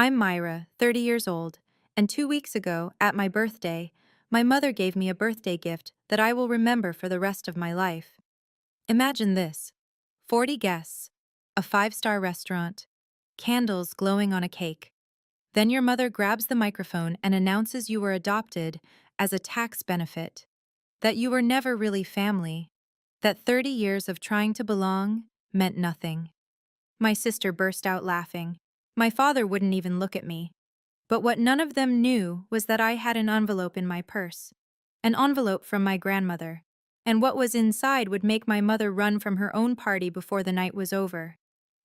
I'm Myra, 30 years old, and 2 weeks ago, at my birthday, my mother gave me a birthday gift that I will remember for the rest of my life. Imagine this: 40 guests, a five-star restaurant, candles glowing on a cake. Then your mother grabs the microphone and announces you were adopted as a tax benefit, that you were never really family, that 30 years of trying to belong meant nothing. My sister burst out laughing. My father wouldn't even look at me. But what none of them knew was that I had an envelope in my purse. An envelope from my grandmother. And what was inside would make my mother run from her own party before the night was over.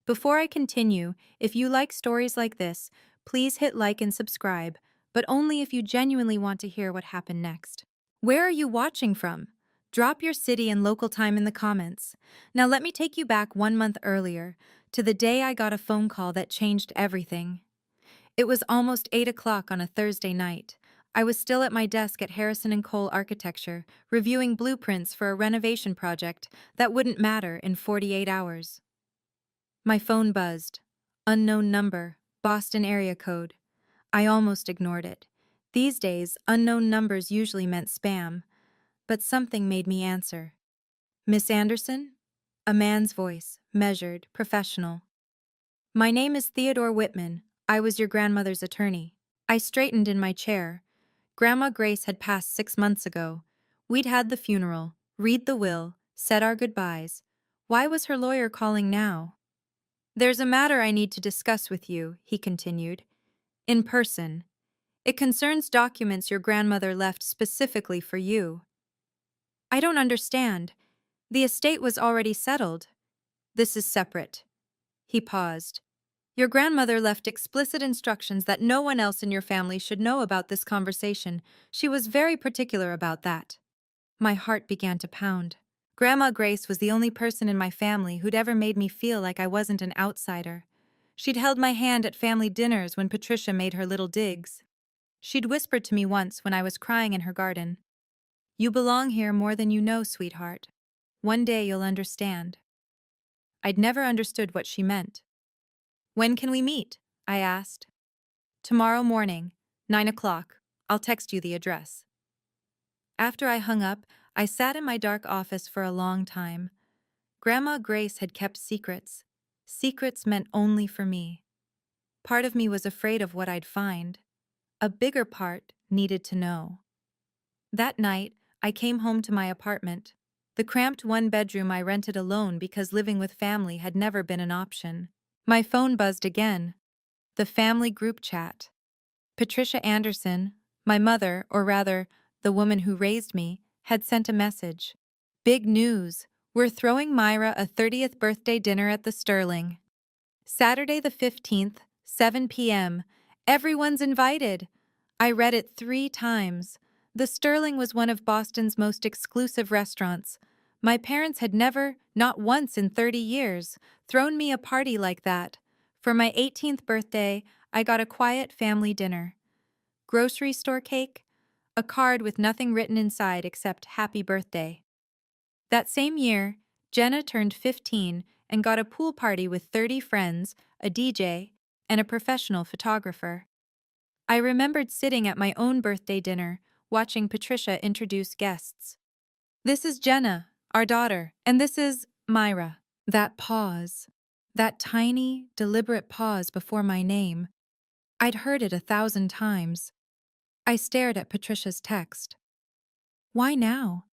Before I continue, if you like stories like this, please hit like and subscribe, but only if you genuinely want to hear what happened next. Where are you watching from? Drop your city and local time in the comments. Now let me take you back 1 month earlier, to the day I got a phone call that changed everything. It was almost 8 o'clock on a Thursday night. I was still at my desk at Harrison & Cole Architecture, reviewing blueprints for a renovation project that wouldn't matter in 48 hours. My phone buzzed. Unknown number, Boston area code. I almost ignored it. These days, unknown numbers usually meant spam, but something made me answer. Miss Anderson? A man's voice, measured, professional. My name is Theodore Whitman. I was your grandmother's attorney. I straightened in my chair. Grandma Grace had passed 6 months ago. We'd had the funeral, read the will, said our goodbyes. Why was her lawyer calling now? There's a matter I need to discuss with you, he continued. In person. It concerns documents your grandmother left specifically for you. I don't understand. The estate was already settled. This is separate. He paused. Your grandmother left explicit instructions that no one else in your family should know about this conversation. She was very particular about that. My heart began to pound. Grandma Grace was the only person in my family who'd ever made me feel like I wasn't an outsider. She'd held my hand at family dinners when Patricia made her little digs. She'd whispered to me once when I was crying in her garden, "You belong here more than you know, sweetheart. One day you'll understand." I'd never understood what she meant. When can we meet? I asked. Tomorrow morning, 9 o'clock. I'll text you the address. After I hung up, I sat in my dark office for a long time. Grandma Grace had kept secrets. Secrets meant only for me. Part of me was afraid of what I'd find. A bigger part needed to know. That night, I came home to my apartment, the cramped one-bedroom I rented alone because living with family had never been an option. My phone buzzed again. The family group chat. Patricia Anderson, my mother, or rather, the woman who raised me, had sent a message. Big news. We're throwing Myra a 30th birthday dinner at the Sterling. Saturday the 15th, 7 p.m. Everyone's invited. I read it 3 times. The Sterling was one of Boston's most exclusive restaurants. My parents had never, not once in 30 years, thrown me a party like that. For my 18th birthday, I got a quiet family dinner. Grocery store cake, a card with nothing written inside except "Happy Birthday." That same year, Jenna turned 15 and got a pool party with 30 friends, a DJ, and a professional photographer. I remembered sitting at my own birthday dinner, watching Patricia introduce guests. "This is Jenna, our daughter, and this is Myra." That pause, that tiny, deliberate pause before my name, I'd heard it 1,000 times. I stared at Patricia's text. Why now?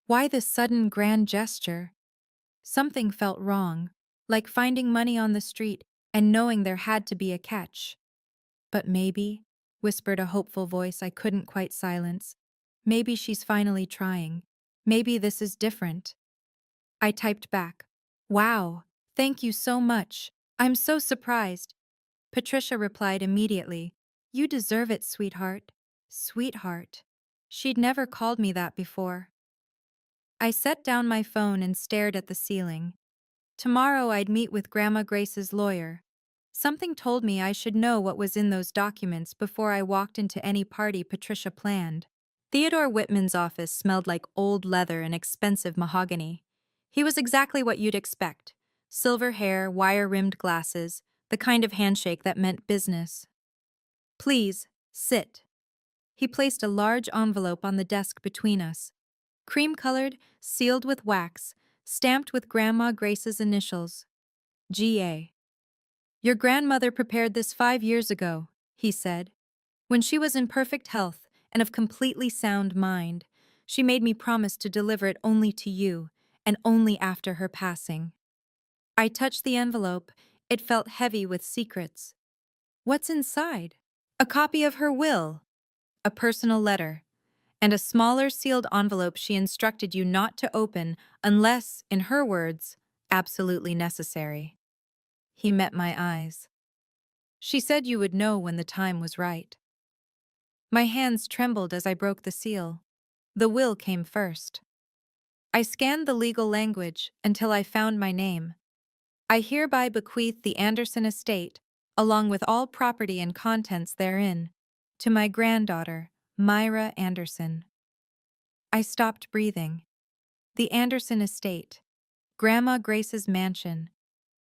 Why this sudden grand gesture? Something felt wrong, like finding money on the street and knowing there had to be a catch. But maybe, whispered a hopeful voice I couldn't quite silence, maybe she's finally trying. Maybe this is different. I typed back, "Wow, thank you so much. I'm so surprised." Patricia replied immediately, "You deserve it, sweetheart." Sweetheart. She'd never called me that before. I set down my phone and stared at the ceiling. Tomorrow I'd meet with Grandma Grace's lawyer. Something told me I should know what was in those documents before I walked into any party Patricia planned. Theodore Whitman's office smelled like old leather and expensive mahogany. He was exactly what you'd expect. Silver hair, wire-rimmed glasses, the kind of handshake that meant business. Please, sit. He placed a large envelope on the desk between us. Cream-colored, sealed with wax, stamped with Grandma Grace's initials. G.A. Your grandmother prepared this 5 years ago, he said. When she was in perfect health and of completely sound mind, she made me promise to deliver it only to you, and only after her passing. I touched the envelope. It felt heavy with secrets. What's inside? A copy of her will, a personal letter, and a smaller sealed envelope she instructed you not to open unless, in her words, absolutely necessary. He met my eyes. She said you would know when the time was right. My hands trembled as I broke the seal. The will came first. I scanned the legal language until I found my name. I hereby bequeath the Anderson estate, along with all property and contents therein, to my granddaughter, Myra Anderson. I stopped breathing. The Anderson estate, Grandma Grace's mansion,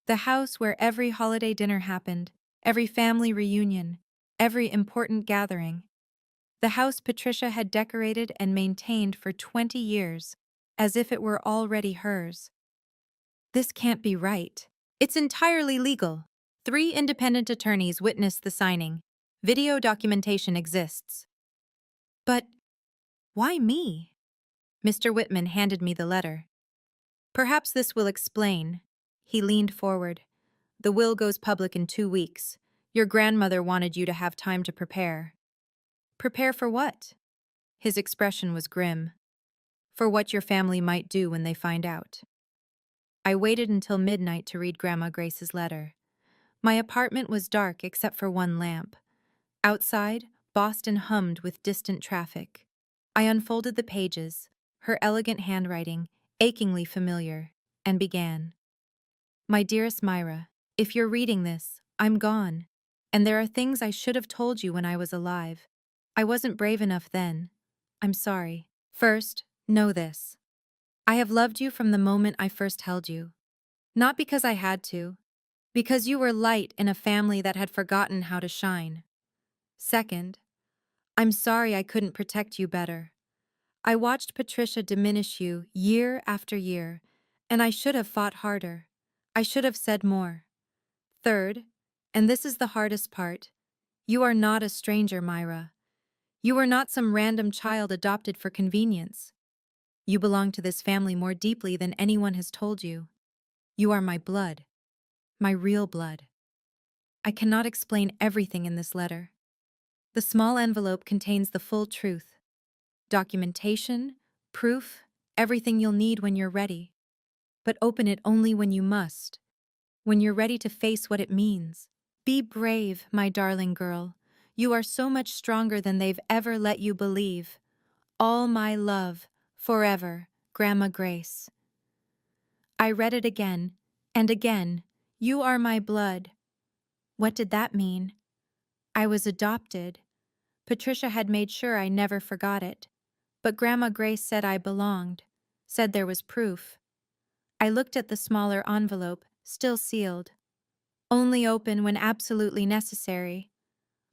the house where every holiday dinner happened, every family reunion, every important gathering. The house Patricia had decorated and maintained for 20 years, as if it were already hers. This can't be right. It's entirely legal. 3 independent attorneys witnessed the signing. Video documentation exists. But why me? Mr. Whitman handed me the letter. Perhaps this will explain. He leaned forward. The will goes public in 2 weeks. Your grandmother wanted you to have time to prepare. Prepare for what? His expression was grim. For what your family might do when they find out. I waited until midnight to read Grandma Grace's letter. My apartment was dark except for one lamp. Outside, Boston hummed with distant traffic. I unfolded the pages, her elegant handwriting, achingly familiar, and began. My dearest Myra, if you're reading this, I'm gone, and there are things I should have told you when I was alive. I wasn't brave enough then. I'm sorry. First, know this. I have loved you from the moment I first held you. Not because I had to, because you were light in a family that had forgotten how to shine. Second, I'm sorry I couldn't protect you better. I watched Patricia diminish you year after year, and I should have fought harder. I should have said more. Third, and this is the hardest part, you are not a stranger, Myra. You are not some random child adopted for convenience. You belong to this family more deeply than anyone has told you. You are my blood, my real blood. I cannot explain everything in this letter. The small envelope contains the full truth. Documentation, proof, everything you'll need when you're ready. But open it only when you must, when you're ready to face what it means. Be brave, my darling girl. You are so much stronger than they've ever let you believe. All my love, forever, Grandma Grace. I read it again, and again. You are my blood. What did that mean? I was adopted. Patricia had made sure I never forgot it. But Grandma Grace said I belonged, said there was proof. I looked at the smaller envelope, still sealed. Only open when absolutely necessary.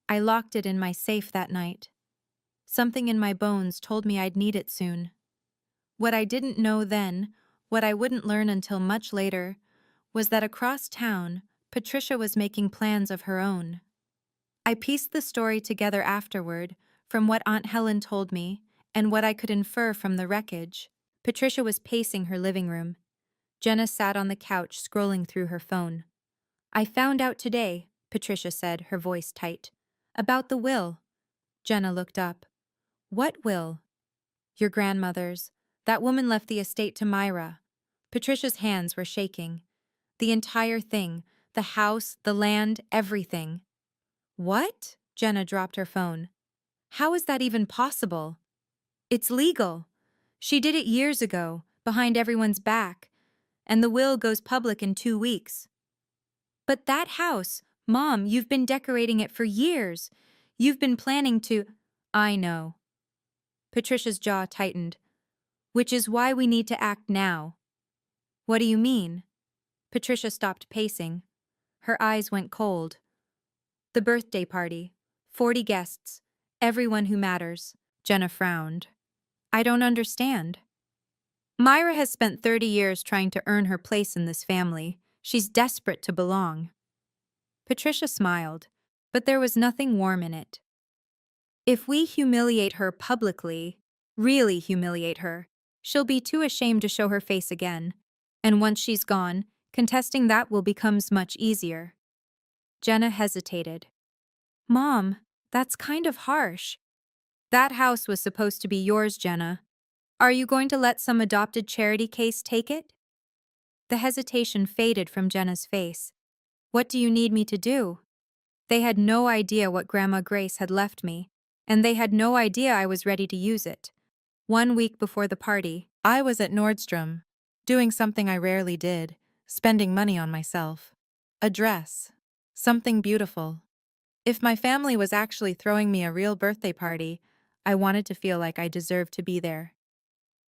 I locked it in my safe that night. Something in my bones told me I'd need it soon. What I didn't know then, what I wouldn't learn until much later, was that across town, Patricia was making plans of her own. I pieced the story together afterward, from what Aunt Helen told me, and what I could infer from the wreckage. Patricia was pacing her living room. Jenna sat on the couch scrolling through her phone. I found out today, Patricia said, her voice tight. About the will. Jenna looked up. What will? Your grandmother's. That woman left the estate to Myra. Patricia's hands were shaking. The entire thing, the house, the land, everything. What? Jenna dropped her phone. How is that even possible? It's legal. She did it years ago, behind everyone's back, and the will goes public in 2 weeks. But that house, Mom, you've been decorating it for years. You've been planning to... I know. Patricia's jaw tightened. Which is why we need to act now. What do you mean? Patricia stopped pacing. Her eyes went cold. The birthday party. 40 guests. Everyone who matters. Jenna frowned. I don't understand. Myra has spent 30 years trying to earn her place in this family. She's desperate to belong. Patricia smiled, but there was nothing warm in it. If we humiliate her publicly, really humiliate her, she'll be too ashamed to show her face again. And once she's gone, contesting that will become much easier. Jenna hesitated. Mom, that's kind of harsh. That house was supposed to be yours, Jenna. Are you going to let some adopted charity case take it? The hesitation faded from Jenna's face. What do you need me to do? They had no idea what Grandma Grace had left me, and they had no idea I was ready to use it. 1 week before the party, I was at Nordstrom, doing something I rarely did, spending money on myself. A dress. Something beautiful. If my family was actually throwing me a real birthday party, I wanted to feel like I deserved to be there.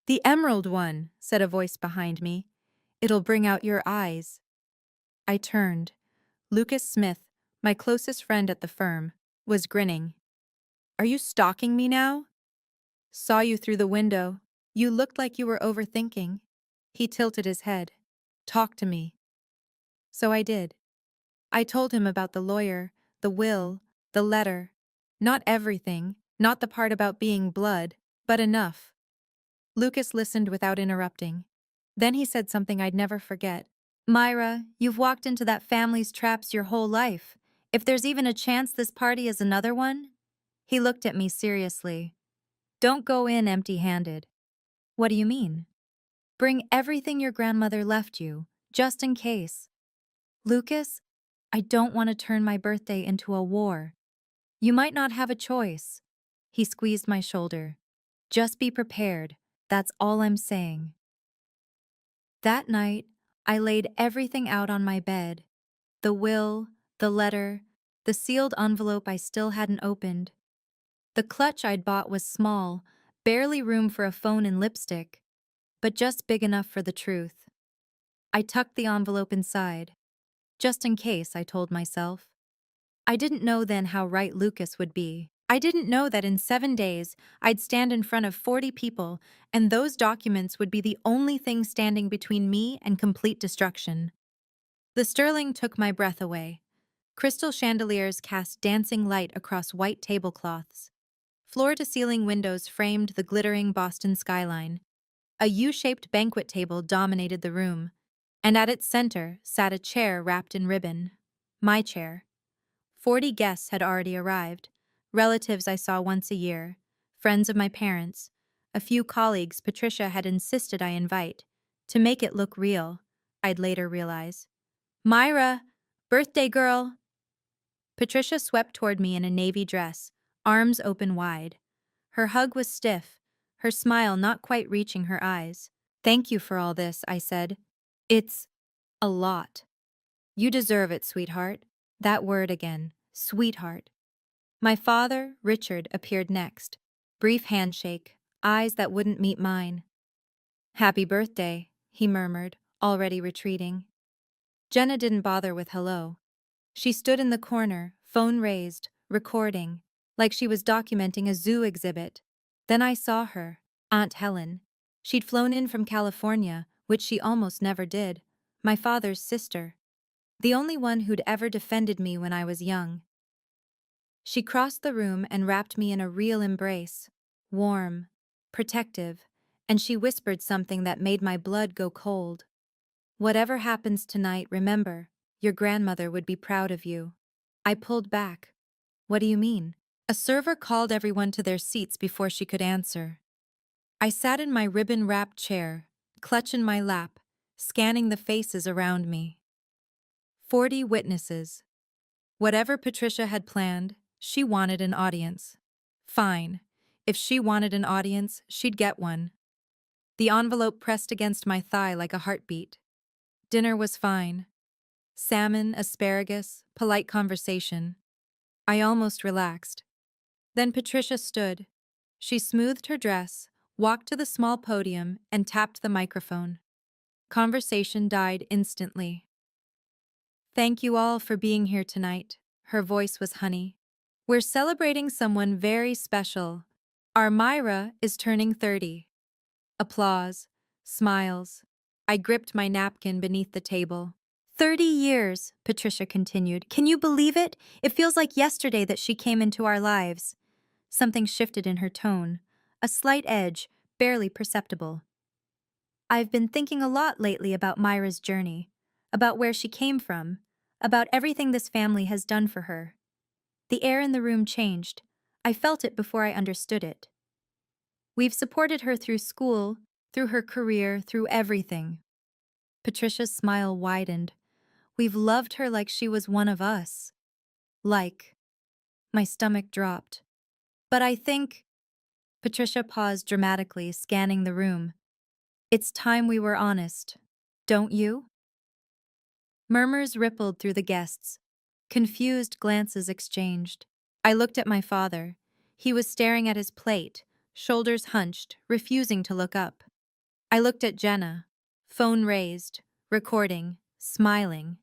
The emerald one, said a voice behind me. It'll bring out your eyes. I turned. Lucas Smith, my closest friend at the firm, was grinning. Are you stalking me now? Saw you through the window. You looked like you were overthinking. He tilted his head. Talk to me. So I did. I told him about the lawyer, the will, the letter. Not everything, not the part about being blood, but enough. Lucas listened without interrupting. Then he said something I'd never forget. Myra, you've walked into that family's traps your whole life. If there's even a chance this party is another one? He looked at me seriously. Don't go in empty-handed. What do you mean? Bring everything your grandmother left you, just in case. Lucas, I don't want to turn my birthday into a war. You might not have a choice. He squeezed my shoulder. Just be prepared. That's all I'm saying. That night, I laid everything out on my bed. The will, the letter, the sealed envelope I still hadn't opened. The clutch I'd bought was small, barely room for a phone and lipstick, but just big enough for the truth. I tucked the envelope inside. Just in case, I told myself. I didn't know then how right Lucas would be. I didn't know that in 7 days, I'd stand in front of 40 people, and those documents would be the only thing standing between me and complete destruction. The sterling took my breath away. Crystal chandeliers cast dancing light across white tablecloths. Floor-to-ceiling windows framed the glittering Boston skyline. A U-shaped banquet table dominated the room, and at its center sat a chair wrapped in ribbon. My chair. 40 guests had already arrived. Relatives I saw once a year, friends of my parents, a few colleagues Patricia had insisted I invite. To make it look real, I'd later realize. Myra! Birthday girl! Patricia swept toward me in a navy dress, arms open wide. Her hug was stiff, her smile not quite reaching her eyes. Thank you for all this, I said. It's a lot. You deserve it, sweetheart. That word again, sweetheart. My father, Richard, appeared next. Brief handshake, eyes that wouldn't meet mine. Happy birthday, he murmured, already retreating. Jenna didn't bother with hello. She stood in the corner, phone raised, recording, like she was documenting a zoo exhibit. Then I saw her, Aunt Helen. She'd flown in from California, which she almost never did. My father's sister. The only one who'd ever defended me when I was young. She crossed the room and wrapped me in a real embrace. Warm, protective, and she whispered something that made my blood go cold. Whatever happens tonight, remember, your grandmother would be proud of you. I pulled back. What do you mean? A server called everyone to their seats before she could answer. I sat in my ribbon-wrapped chair, clutch in my lap, scanning the faces around me. 40 witnesses. Whatever Patricia had planned, she wanted an audience. Fine. If she wanted an audience, she'd get one. The envelope pressed against my thigh like a heartbeat. Dinner was fine. Salmon, asparagus, polite conversation. I almost relaxed. Then Patricia stood. She smoothed her dress, walked to the small podium, and tapped the microphone. Conversation died instantly. Thank you all for being here tonight. Her voice was honey. We're celebrating someone very special. Our Myra is turning 30. Applause. Smiles. I gripped my napkin beneath the table. 30 years, Patricia continued. Can you believe it? It feels like yesterday that she came into our lives. Something shifted in her tone. A slight edge, barely perceptible. I've been thinking a lot lately about Myra's journey, about where she came from, about everything this family has done for her. The air in the room changed. I felt it before I understood it. We've supported her through school, through her career, through everything. Patricia's smile widened. We've loved her like she was one of us. Like. My stomach dropped. But I think. Patricia paused dramatically, scanning the room. It's time we were honest. Don't you? Murmurs rippled through the guests. Confused glances exchanged. I looked at my father. He was staring at his plate, shoulders hunched, refusing to look up. I looked at Jenna, phone raised, recording, smiling.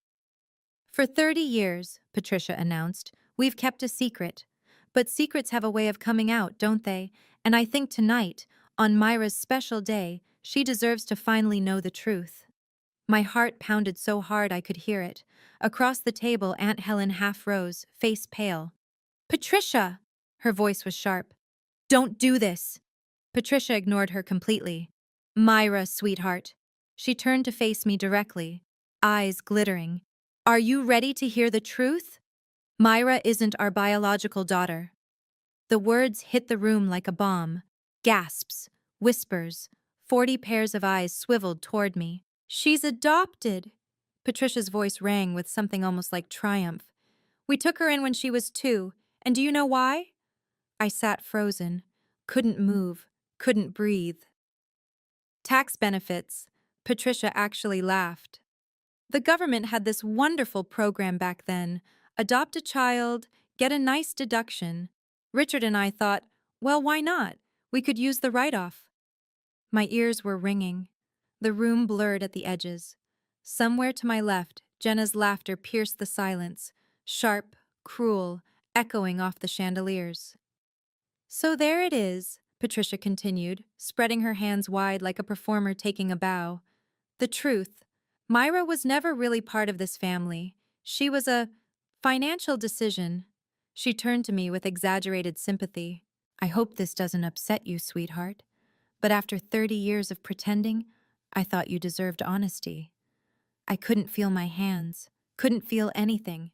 For 30 years, Patricia announced, we've kept a secret. But secrets have a way of coming out, don't they? And I think tonight, on Myra's special day, she deserves to finally know the truth. My heart pounded so hard I could hear it. Across the table, Aunt Helen half rose, face pale. Patricia! Her voice was sharp. Don't do this! Patricia ignored her completely. Myra, sweetheart. She turned to face me directly, eyes glittering. Are you ready to hear the truth? Myra isn't our biological daughter. The words hit the room like a bomb. Gasps, whispers, 40 pairs of eyes swiveled toward me. She's adopted. Patricia's voice rang with something almost like triumph. We took her in when she was 2, and do you know why? I sat frozen, couldn't move, couldn't breathe. Tax benefits. Patricia actually laughed. The government had this wonderful program back then. Adopt a child, get a nice deduction. Richard and I thought, well, why not? We could use the write-off. My ears were ringing. The room blurred at the edges. Somewhere to my left, Jenna's laughter pierced the silence, sharp, cruel, echoing off the chandeliers. So there it is, Patricia continued, spreading her hands wide like a performer taking a bow. The truth. Myra was never really part of this family. She was a financial decision. She turned to me with exaggerated sympathy. I hope this doesn't upset you, sweetheart. But after 30 years of pretending, I thought you deserved honesty. I couldn't feel my hands, couldn't feel anything.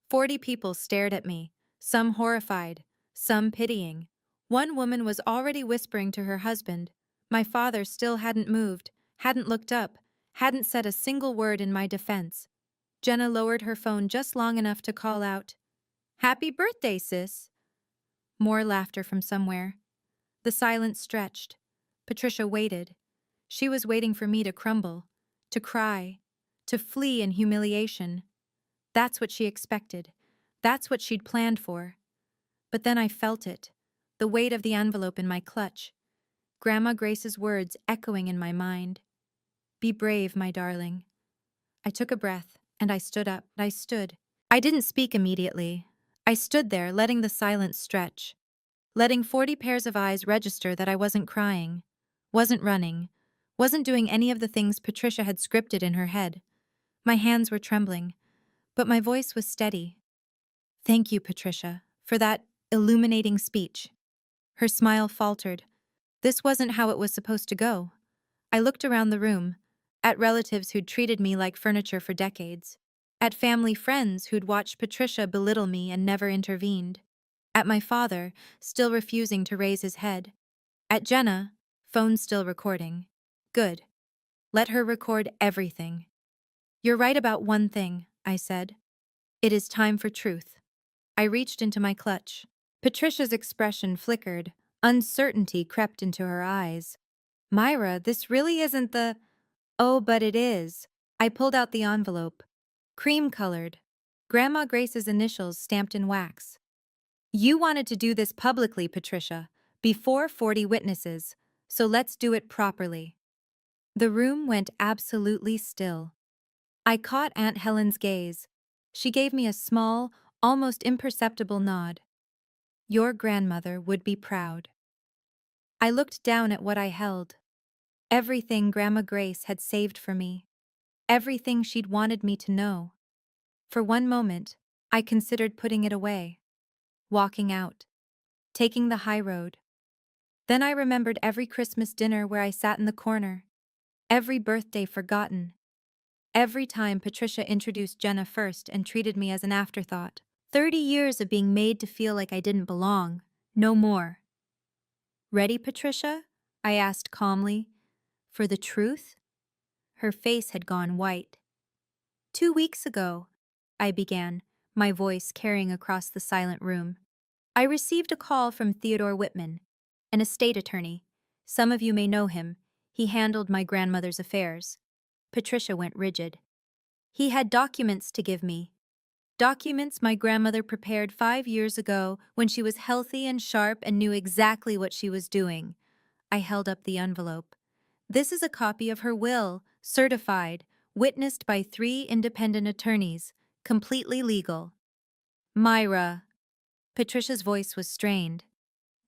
40 people stared at me, some horrified, some pitying. One woman was already whispering to her husband. My father still hadn't moved, hadn't looked up, hadn't said a single word in my defense. Jenna lowered her phone just long enough to call out, "Happy birthday, sis!" More laughter from somewhere. The silence stretched. Patricia waited. She was waiting for me to crumble, to cry, to flee in humiliation. That's what she expected. That's what she'd planned for. But then I felt it, the weight of the envelope in my clutch. Grandma Grace's words echoing in my mind. Be brave, my darling. I took a breath, and I stood up. I stood. I didn't speak immediately. I stood there, letting the silence stretch, letting 40 pairs of eyes register that I wasn't crying, wasn't running, wasn't doing any of the things Patricia had scripted in her head. My hands were trembling, but my voice was steady. Thank you, Patricia, for that illuminating speech. Her smile faltered. This wasn't how it was supposed to go. I looked around the room, at relatives who'd treated me like furniture for decades, at family friends who'd watched Patricia belittle me and never intervened, at my father, still refusing to raise his head, at Jenna, phone still recording. Good. Let her record everything. You're right about one thing, I said. It is time for truth. I reached into my clutch. Patricia's expression flickered. Uncertainty crept into her eyes. Myra, this really isn't the... Oh, but it is. I pulled out the envelope. Cream-colored. Grandma Grace's initials stamped in wax. You wanted to do this publicly, Patricia, before 40 witnesses, so let's do it properly. The room went absolutely still. I caught Aunt Helen's gaze. She gave me a small, almost imperceptible nod. Your grandmother would be proud. I looked down at what I held. Everything Grandma Grace had saved for me. Everything she'd wanted me to know. For one moment, I considered putting it away, walking out, taking the high road. Then I remembered every Christmas dinner where I sat in the corner, every birthday forgotten, every time Patricia introduced Jenna first and treated me as an afterthought. 30 years of being made to feel like I didn't belong, no more. Ready, Patricia? I asked calmly. For the truth? Her face had gone white. 2 weeks ago, I began, my voice carrying across the silent room. I received a call from Theodore Whitman, an estate attorney. Some of you may know him. He handled my grandmother's affairs. Patricia went rigid. He had documents to give me. Documents my grandmother prepared 5 years ago when she was healthy and sharp and knew exactly what she was doing. I held up the envelope. This is a copy of her will, certified, witnessed by 3 independent attorneys, completely legal. Myra. Patricia's voice was strained.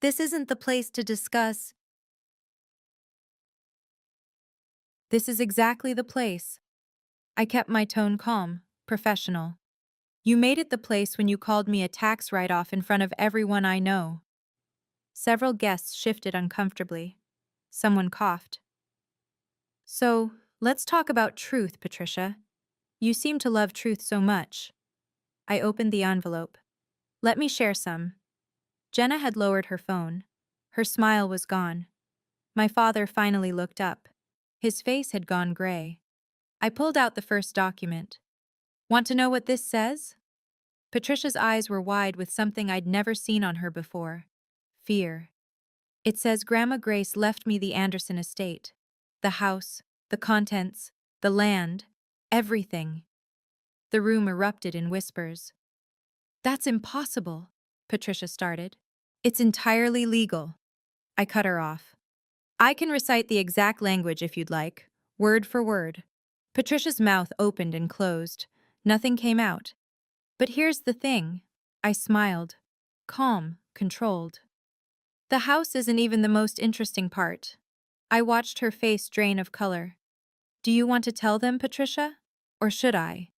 This isn't the place to discuss. This is exactly the place. I kept my tone calm, professional. You made it the place when you called me a tax write-off in front of everyone I know. Several guests shifted uncomfortably. Someone coughed. So, let's talk about truth, Patricia. You seem to love truth so much. I opened the envelope. Let me share some. Jenna had lowered her phone. Her smile was gone. My father finally looked up. His face had gone gray. I pulled out the first document. Want to know what this says? Patricia's eyes were wide with something I'd never seen on her before. Fear. It says Grandma Grace left me the Anderson estate. The house, the contents, the land, everything. The room erupted in whispers. That's impossible, Patricia started. It's entirely legal. I cut her off. I can recite the exact language if you'd like, word for word. Patricia's mouth opened and closed. Nothing came out. But here's the thing. I smiled. Calm, controlled. The house isn't even the most interesting part. I watched her face drain of color. Do you want to tell them, Patricia? Or should I?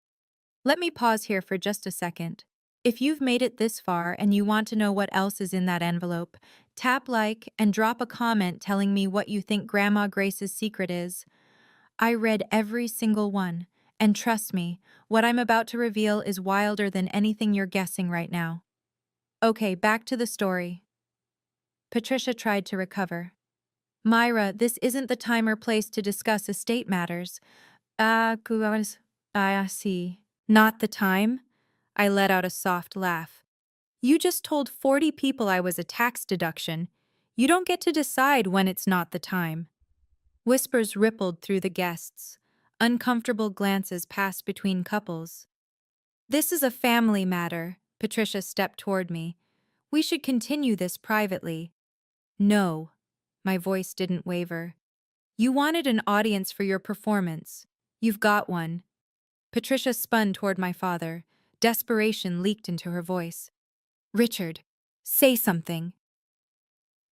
Let me pause here for just a second. If you've made it this far and you want to know what else is in that envelope, tap like and drop a comment telling me what you think Grandma Grace's secret is. I read every single one, and trust me, what I'm about to reveal is wilder than anything you're guessing right now. Okay, back to the story. Patricia tried to recover. Myra, this isn't the time or place to discuss estate matters. I see. Not the time? I let out a soft laugh. You just told 40 people I was a tax deduction. You don't get to decide when it's not the time. Whispers rippled through the guests. Uncomfortable glances passed between couples. This is a family matter, Patricia stepped toward me. We should continue this privately. No. My voice didn't waver. You wanted an audience for your performance. You've got one. Patricia spun toward my father. Desperation leaked into her voice. Richard, say something.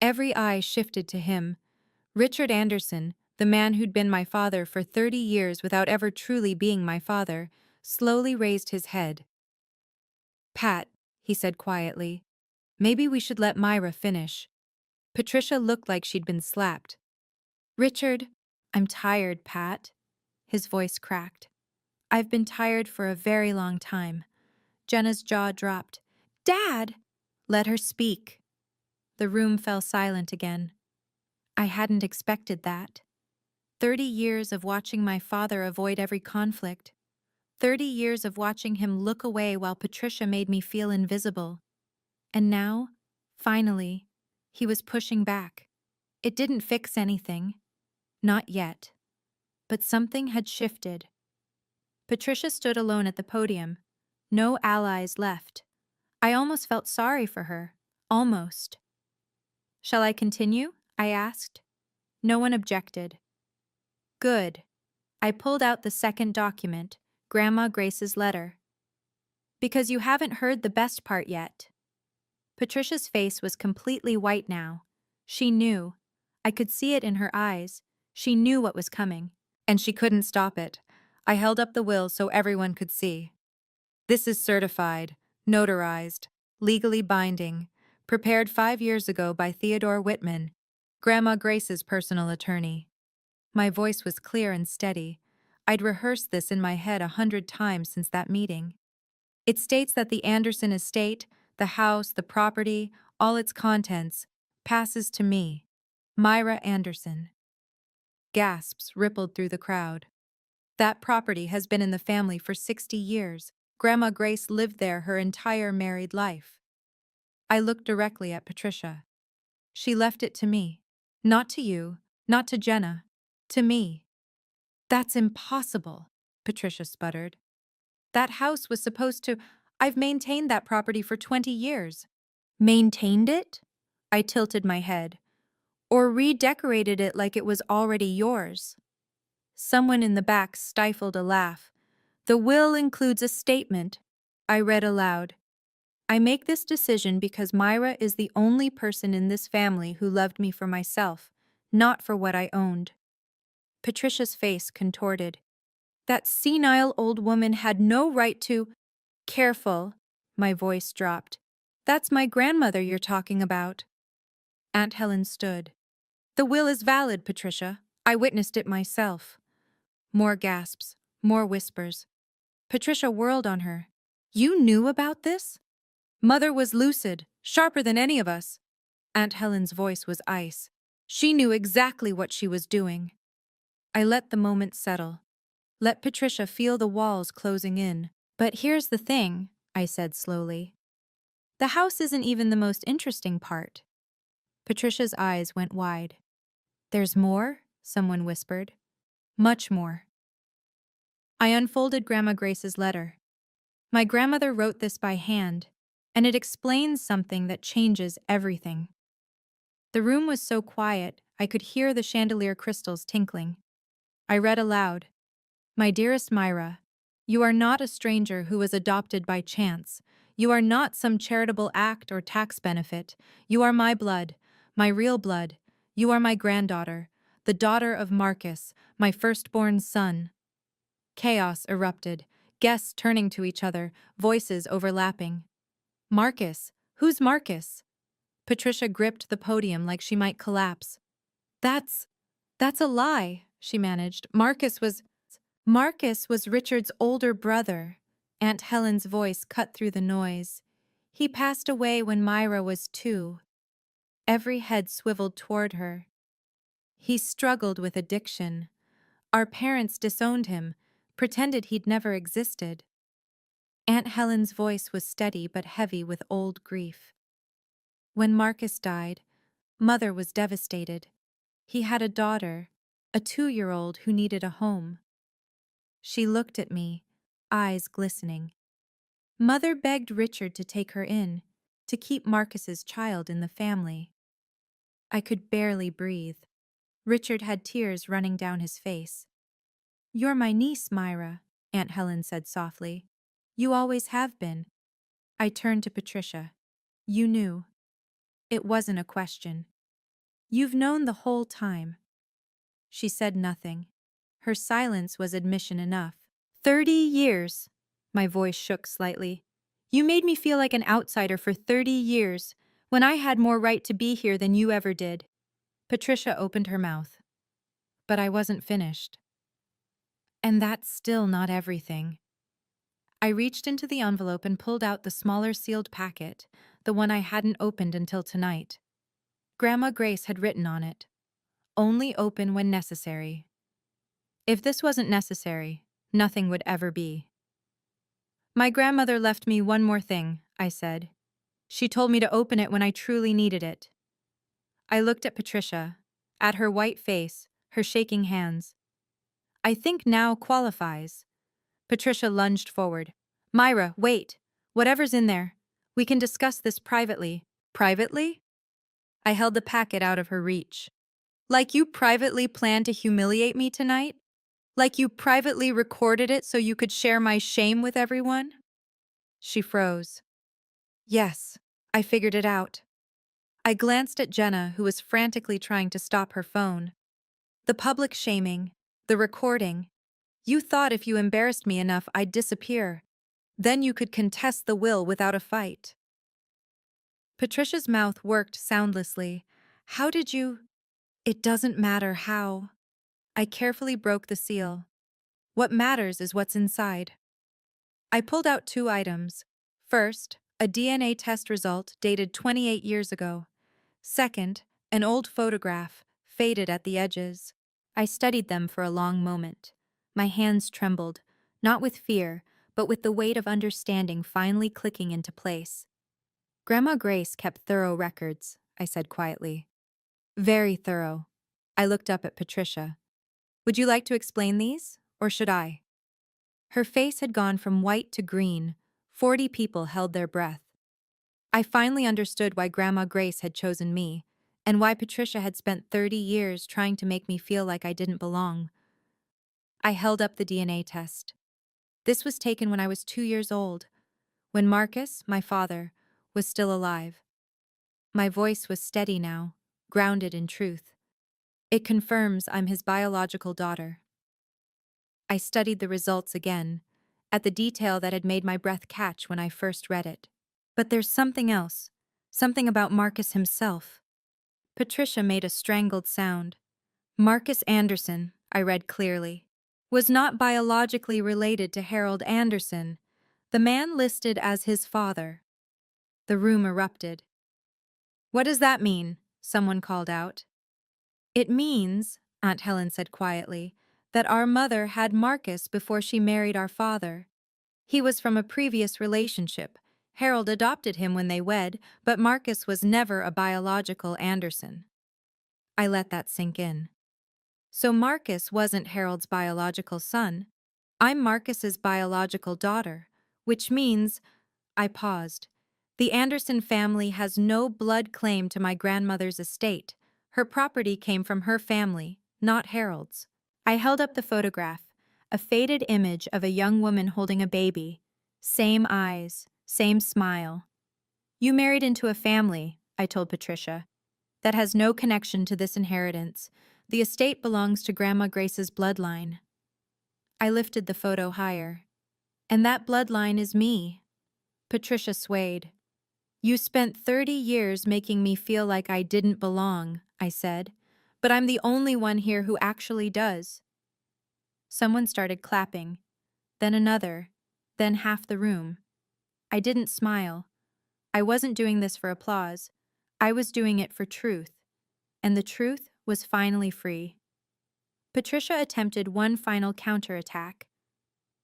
Every eye shifted to him. Richard Anderson, the man who'd been my father for 30 years without ever truly being my father, slowly raised his head. Pat, he said quietly, maybe we should let Myra finish. Patricia looked like she'd been slapped. Richard, I'm tired, Pat. His voice cracked. I've been tired for a very long time. Jenna's jaw dropped. Dad! Let her speak. The room fell silent again. I hadn't expected that. 30 years of watching my father avoid every conflict. 30 years of watching him look away while Patricia made me feel invisible. And now, finally, he was pushing back. It didn't fix anything. Not yet. But something had shifted. Patricia stood alone at the podium. No allies left. I almost felt sorry for her. Almost. Shall I continue? I asked. No one objected. Good. I pulled out the second document, Grandma Grace's letter. Because you haven't heard the best part yet. Patricia's face was completely white now. She knew. I could see it in her eyes. She knew what was coming. And she couldn't stop it. I held up the will so everyone could see. This is certified, notarized, legally binding, prepared 5 years ago by Theodore Whitman, Grandma Grace's personal attorney. My voice was clear and steady. I'd rehearsed this in my head 100 times since that meeting. It states that the Anderson estate, the house, the property, all its contents, passes to me, Myra Anderson. Gasps rippled through the crowd. That property has been in the family for 60 years. Grandma Grace lived there her entire married life. I looked directly at Patricia. She left it to me. Not to you, not to Jenna, to me. That's impossible, Patricia sputtered. That house was supposed to. I've maintained that property for 20 years. Maintained it? I tilted my head. Or redecorated it like it was already yours. Someone in the back stifled a laugh. The will includes a statement. I read aloud. I make this decision because Myra is the only person in this family who loved me for myself, not for what I owned. Patricia's face contorted. That senile old woman had no right to. Careful, my voice dropped. That's my grandmother you're talking about. Aunt Helen stood. The will is valid, Patricia. I witnessed it myself. More gasps, more whispers. Patricia whirled on her. You knew about this? Mother was lucid, sharper than any of us. Aunt Helen's voice was ice. She knew exactly what she was doing. I let the moment settle. Let Patricia feel the walls closing in. But here's the thing, I said slowly. The house isn't even the most interesting part. Patricia's eyes went wide. There's more? Someone whispered. Much more. I unfolded Grandma Grace's letter. My grandmother wrote this by hand, and it explains something that changes everything. The room was so quiet, I could hear the chandelier crystals tinkling. I read aloud. My dearest Myra, you are not a stranger who was adopted by chance. You are not some charitable act or tax benefit. You are my blood, my real blood. You are my granddaughter, the daughter of Marcus, my firstborn son. Chaos erupted, guests turning to each other, voices overlapping. Marcus? Who's Marcus? Patricia gripped the podium like she might collapse. That's a lie, she managed. Marcus was Richard's older brother. Aunt Helen's voice cut through the noise. He passed away when Myra was 2. Every head swiveled toward her. He struggled with addiction. Our parents disowned him, pretended he'd never existed. Aunt Helen's voice was steady but heavy with old grief. When Marcus died, Mother was devastated. He had a daughter, a 2-year-old who needed a home. She looked at me, eyes glistening. Mother begged Richard to take her in, to keep Marcus's child in the family. I could barely breathe. Richard had tears running down his face. You're my niece, Myra, Aunt Helen said softly. You always have been. I turned to Patricia. You knew. It wasn't a question. You've known the whole time. She said nothing. Her silence was admission enough. 30 years. My voice shook slightly. You made me feel like an outsider for 30 years, when I had more right to be here than you ever did. Patricia opened her mouth. But I wasn't finished. And that's still not everything. I reached into the envelope and pulled out the smaller sealed packet, the one I hadn't opened until tonight. Grandma Grace had written on it, only open when necessary. If this wasn't necessary, nothing would ever be. My grandmother left me one more thing, I said. She told me to open it when I truly needed it. I looked at Patricia, at her white face, her shaking hands. I think now qualifies. Patricia lunged forward. Myra, wait. Whatever's in there. We can discuss this privately. Privately? I held the packet out of her reach. Like you privately planned to humiliate me tonight? Like you privately recorded it so you could share my shame with everyone? She froze. Yes, I figured it out. I glanced at Jenna, who was frantically trying to stop her phone. The public shaming, the recording. You thought if you embarrassed me enough, I'd disappear. Then you could contest the will without a fight. Patricia's mouth worked soundlessly. How did you? It doesn't matter how. I carefully broke the seal. What matters is what's inside. I pulled out 2 items. First, a DNA test result dated 28 years ago. Second, an old photograph, faded at the edges. I studied them for a long moment. My hands trembled, not with fear, but with the weight of understanding finally clicking into place. Grandma Grace kept thorough records, I said quietly. Very thorough. I looked up at Patricia. Would you like to explain these, or should I? Her face had gone from white to green. 40 people held their breath. I finally understood why Grandma Grace had chosen me, and why Patricia had spent 30 years trying to make me feel like I didn't belong. I held up the DNA test. This was taken when I was 2 years old, when Marcus, my father, was still alive. My voice was steady now, grounded in truth. It confirms I'm his biological daughter. I studied the results again, at the detail that had made my breath catch when I first read it. But there's something else, something about Marcus himself. Patricia made a strangled sound. Marcus Anderson, I read clearly, was not biologically related to Harold Anderson, the man listed as his father. The room erupted. What does that mean? Someone called out. It means, Aunt Helen said quietly, that our mother had Marcus before she married our father. He was from a previous relationship. Harold adopted him when they wed, but Marcus was never a biological Anderson. I let that sink in. So Marcus wasn't Harold's biological son. I'm Marcus's biological daughter, which means, I paused. The Anderson family has no blood claim to my grandmother's estate. Her property came from her family, not Harold's. I held up the photograph, a faded image of a young woman holding a baby. Same eyes, same smile. You married into a family, I told Patricia, that has no connection to this inheritance. The estate belongs to Grandma Grace's bloodline. I lifted the photo higher. And that bloodline is me. Patricia swayed. You spent 30 years making me feel like I didn't belong, I said, but I'm the only one here who actually does. Someone started clapping, then another, then half the room. I didn't smile. I wasn't doing this for applause. I was doing it for truth, and the truth was finally free. Patricia attempted one final counterattack.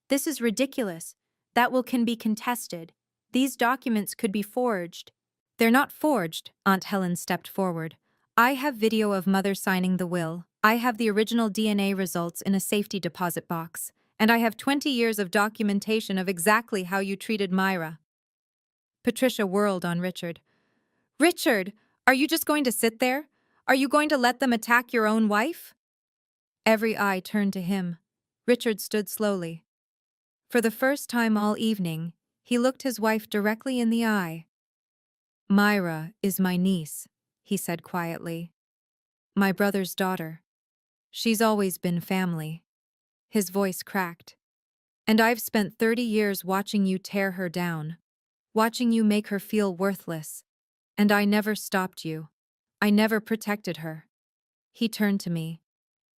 This is ridiculous. That will can be contested. These documents could be forged. They're not forged, Aunt Helen stepped forward. I have video of Mother signing the will. I have the original DNA results in a safety deposit box. And I have 20 years of documentation of exactly how you treated Myra. Patricia whirled on Richard. Richard, are you just going to sit there? Are you going to let them attack your own wife? Every eye turned to him. Richard stood slowly. For the first time all evening, he looked his wife directly in the eye. Myra is my niece, he said quietly. My brother's daughter. She's always been family. His voice cracked. And I've spent 30 years watching you tear her down, watching you make her feel worthless. And I never stopped you. I never protected her. He turned to me.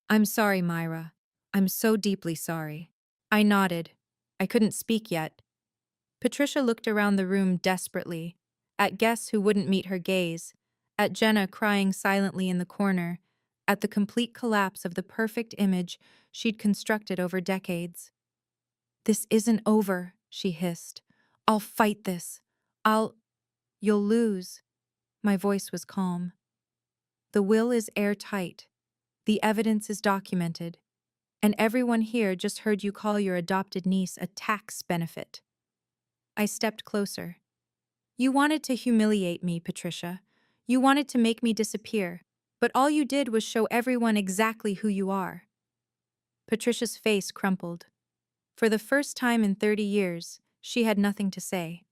I'm sorry, Myra. I'm so deeply sorry. I nodded. I couldn't speak yet. Patricia looked around the room desperately, at guests who wouldn't meet her gaze, at Jenna crying silently in the corner, at the complete collapse of the perfect image she'd constructed over decades. This isn't over, she hissed. I'll fight this. You'll lose. My voice was calm. The will is airtight. The evidence is documented. And everyone here just heard you call your adopted niece a tax benefit. I stepped closer. You wanted to humiliate me, Patricia. You wanted to make me disappear, but all you did was show everyone exactly who you are. Patricia's face crumpled. For the first time in 30 years, she had nothing to say.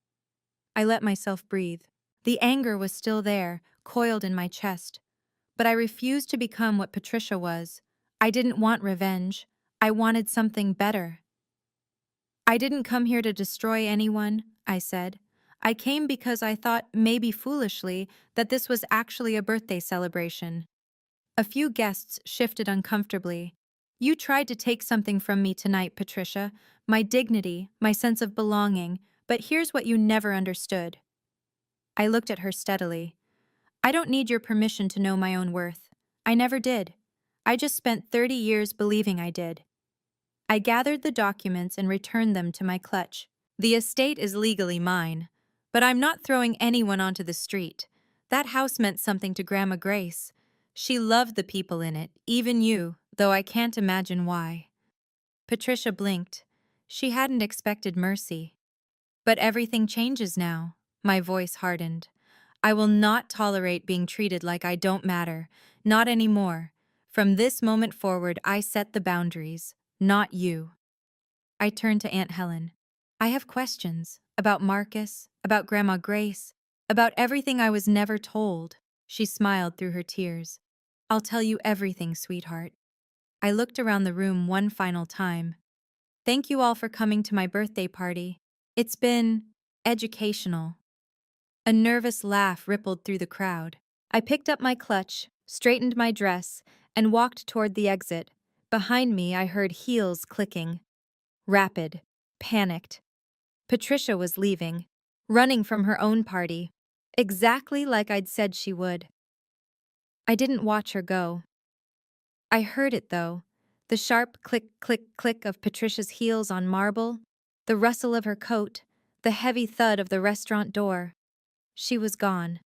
I let myself breathe. The anger was still there, coiled in my chest. But I refused to become what Patricia was. I didn't want revenge. I wanted something better. I didn't come here to destroy anyone, I said. I came because I thought, maybe foolishly, that this was actually a birthday celebration. A few guests shifted uncomfortably. You tried to take something from me tonight, Patricia. My dignity, my sense of belonging. But here's what you never understood. I looked at her steadily. I don't need your permission to know my own worth. I never did. I just spent 30 years believing I did. I gathered the documents and returned them to my clutch. The estate is legally mine, but I'm not throwing anyone onto the street. That house meant something to Grandma Grace. She loved the people in it, even you, though I can't imagine why. Patricia blinked. She hadn't expected mercy. But everything changes now. My voice hardened. I will not tolerate being treated like I don't matter. Not anymore. From this moment forward, I set the boundaries, not you. I turned to Aunt Helen. I have questions about Marcus, about Grandma Grace, about everything I was never told. She smiled through her tears. I'll tell you everything, sweetheart. I looked around the room one final time. Thank you all for coming to my birthday party. It's been educational. A nervous laugh rippled through the crowd. I picked up my clutch, straightened my dress, and walked toward the exit. Behind me, I heard heels clicking. Rapid, panicked. Patricia was leaving, running from her own party, exactly like I'd said she would. I didn't watch her go. I heard it, though. The sharp click, click, click of Patricia's heels on marble, the rustle of her coat, the heavy thud of the restaurant door. She was gone.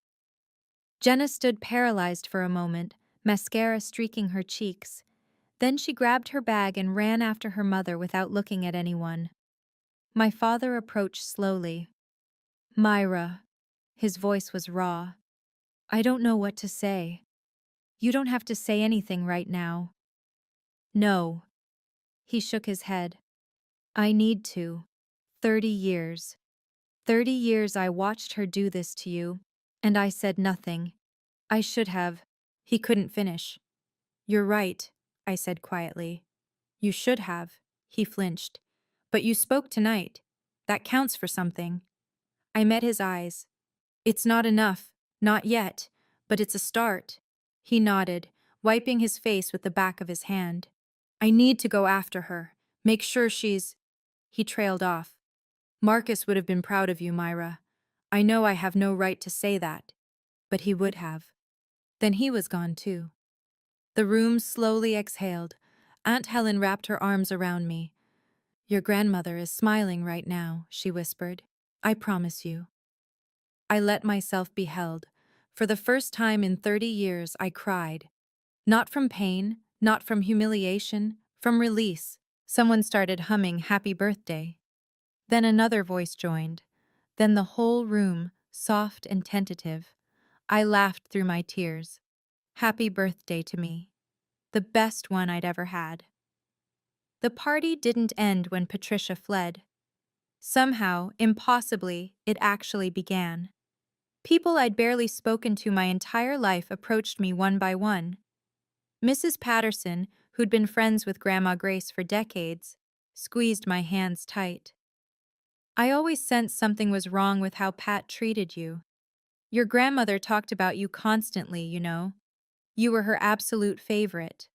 Jenna stood paralyzed for a moment, mascara streaking her cheeks. Then she grabbed her bag and ran after her mother without looking at anyone. My father approached slowly. Myra. His voice was raw. I don't know what to say. You don't have to say anything right now. No. He shook his head. I need to. 30 years. 30 years I watched her do this to you, and I said nothing. I should have. He couldn't finish. You're right, I said quietly. You should have. He flinched. But you spoke tonight. That counts for something. I met his eyes. It's not enough. Not yet. But it's a start. He nodded, wiping his face with the back of his hand. I need to go after her. Make sure she's... He trailed off. Marcus would have been proud of you, Myra. I know I have no right to say that, but he would have. Then he was gone too. The room slowly exhaled. Aunt Helen wrapped her arms around me. Your grandmother is smiling right now, she whispered. I promise you. I let myself be held. For the first time in 30 years, I cried. Not from pain, not from humiliation, from release. Someone started humming Happy Birthday. Then another voice joined. Then the whole room, soft and tentative. I laughed through my tears. Happy birthday to me. The best one I'd ever had. The party didn't end when Patricia fled. Somehow, impossibly, it actually began. People I'd barely spoken to my entire life approached me one by one. Mrs. Patterson, who'd been friends with Grandma Grace for decades, squeezed my hands tight. I always sensed something was wrong with how Pat treated you. Your grandmother talked about you constantly, you know. You were her absolute favorite.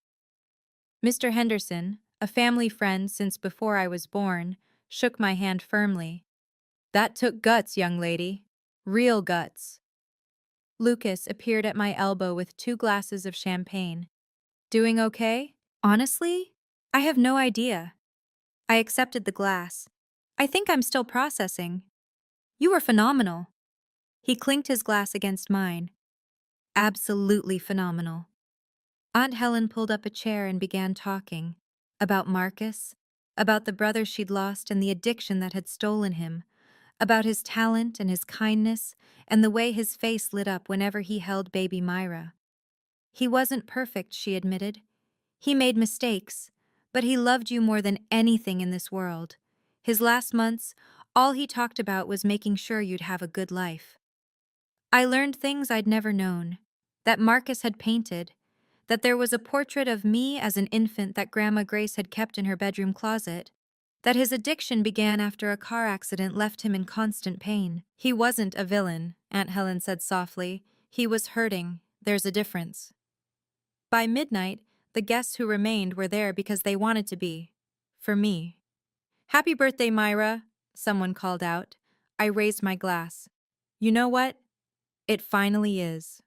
Mr. Henderson, a family friend since before I was born, shook my hand firmly. That took guts, young lady. Real guts. Lucas appeared at my elbow with 2 glasses of champagne. Doing okay? Honestly? I have no idea. I accepted the glass. I think I'm still processing. You were phenomenal. He clinked his glass against mine. Absolutely phenomenal. Aunt Helen pulled up a chair and began talking. About Marcus, about the brother she'd lost and the addiction that had stolen him, about his talent and his kindness and the way his face lit up whenever he held baby Myra. He wasn't perfect, she admitted. He made mistakes, but he loved you more than anything in this world. His last months, all he talked about was making sure you'd have a good life. I learned things I'd never known. That Marcus had painted, that there was a portrait of me as an infant that Grandma Grace had kept in her bedroom closet, that his addiction began after a car accident left him in constant pain. He wasn't a villain, Aunt Helen said softly. He was hurting. There's a difference. By midnight, the guests who remained were there because they wanted to be. For me. Happy birthday, Myra, someone called out. I raised my glass. You know what? It finally is.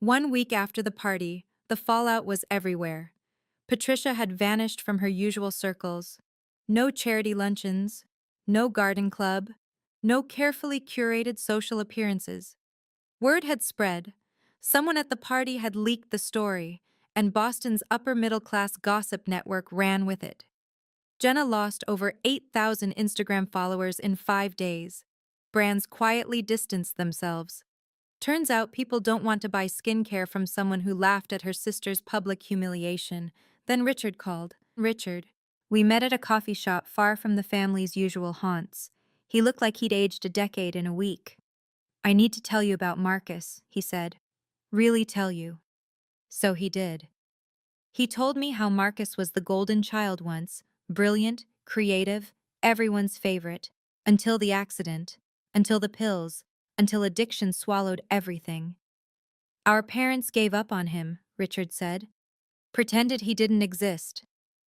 1 week after the party, the fallout was everywhere. Patricia had vanished from her usual circles. No charity luncheons, no garden club, no carefully curated social appearances. Word had spread. Someone at the party had leaked the story, and Boston's upper-middle-class gossip network ran with it. Jenna lost over 8,000 Instagram followers in 5 days. Brands quietly distanced themselves. Turns out people don't want to buy skincare from someone who laughed at her sister's public humiliation. Then Richard called. Richard. We met at a coffee shop far from the family's usual haunts. He looked like he'd aged a decade in a week. I need to tell you about Marcus, he said. Really tell you. So he did. He told me how Marcus was the golden child once, brilliant, creative, everyone's favorite, until the accident, until the pills, until addiction swallowed everything. Our parents gave up on him, Richard said, pretended he didn't exist.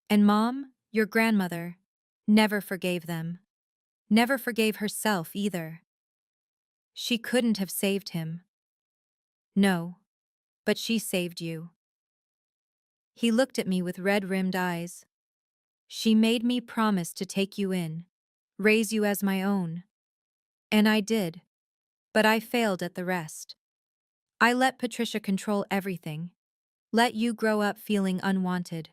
And Mom, your grandmother, never forgave them. Never forgave herself either. She couldn't have saved him. No, but she saved you. He looked at me with red-rimmed eyes. She made me promise to take you in, raise you as my own. And I did, but I failed at the rest. I let Patricia control everything, let you grow up feeling unwanted.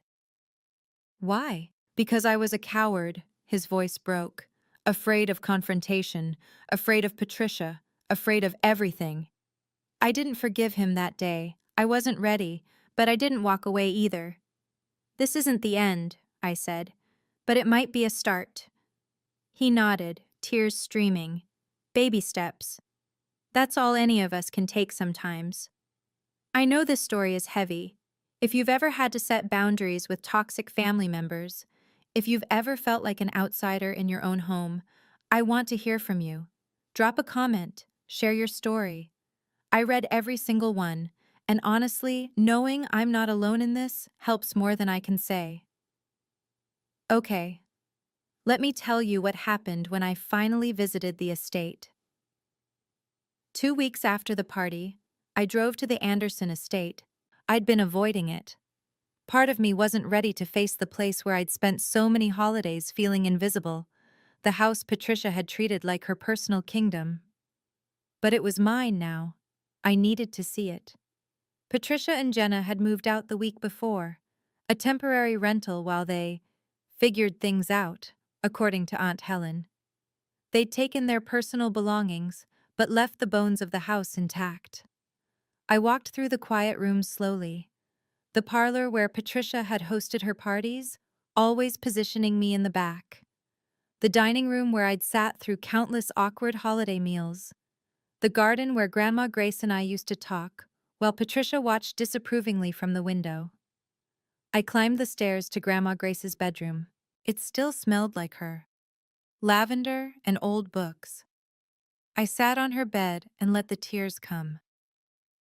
Why? Because I was a coward, his voice broke, afraid of confrontation, afraid of Patricia, afraid of everything. I didn't forgive him that day. I wasn't ready, but I didn't walk away either. This isn't the end, I said, but it might be a start. He nodded, tears streaming. Baby steps. That's all any of us can take sometimes. I know this story is heavy. If you've ever had to set boundaries with toxic family members, if you've ever felt like an outsider in your own home, I want to hear from you. Drop a comment, share your story. I read every single one, and honestly, knowing I'm not alone in this helps more than I can say. Okay, let me tell you what happened when I finally visited the estate. 2 weeks after the party, I drove to the Anderson estate. I'd been avoiding it. Part of me wasn't ready to face the place where I'd spent so many holidays feeling invisible, the house Patricia had treated like her personal kingdom. But it was mine now. I needed to see it. Patricia and Jenna had moved out the week before, a temporary rental while they figured things out, according to Aunt Helen. They'd taken their personal belongings, but left the bones of the house intact. I walked through the quiet rooms slowly, the parlor where Patricia had hosted her parties, always positioning me in the back. The dining room where I'd sat through countless awkward holiday meals. The garden where Grandma Grace and I used to talk, while Patricia watched disapprovingly from the window. I climbed the stairs to Grandma Grace's bedroom. It still smelled like her. Lavender and old books. I sat on her bed and let the tears come.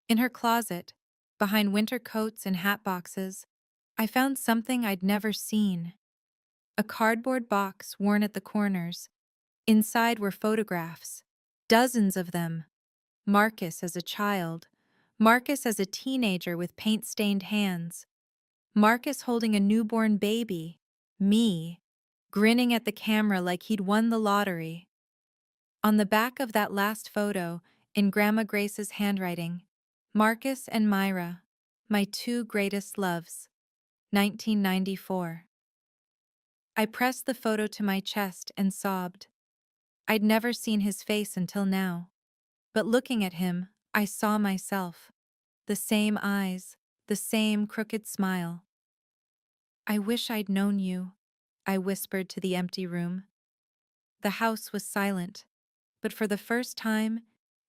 In her closet, behind winter coats and hat boxes, I found something I'd never seen. A cardboard box worn at the corners. Inside were photographs, dozens of them. Marcus as a child, Marcus as a teenager with paint-stained hands, Marcus holding a newborn baby, me, grinning at the camera like he'd won the lottery. On the back of that last photo, in Grandma Grace's handwriting, Marcus and Myra, my two greatest loves, 1994. I pressed the photo to my chest and sobbed. I'd never seen his face until now. But looking at him, I saw myself. The same eyes, the same crooked smile. I wish I'd known you, I whispered to the empty room. The house was silent, but for the first time,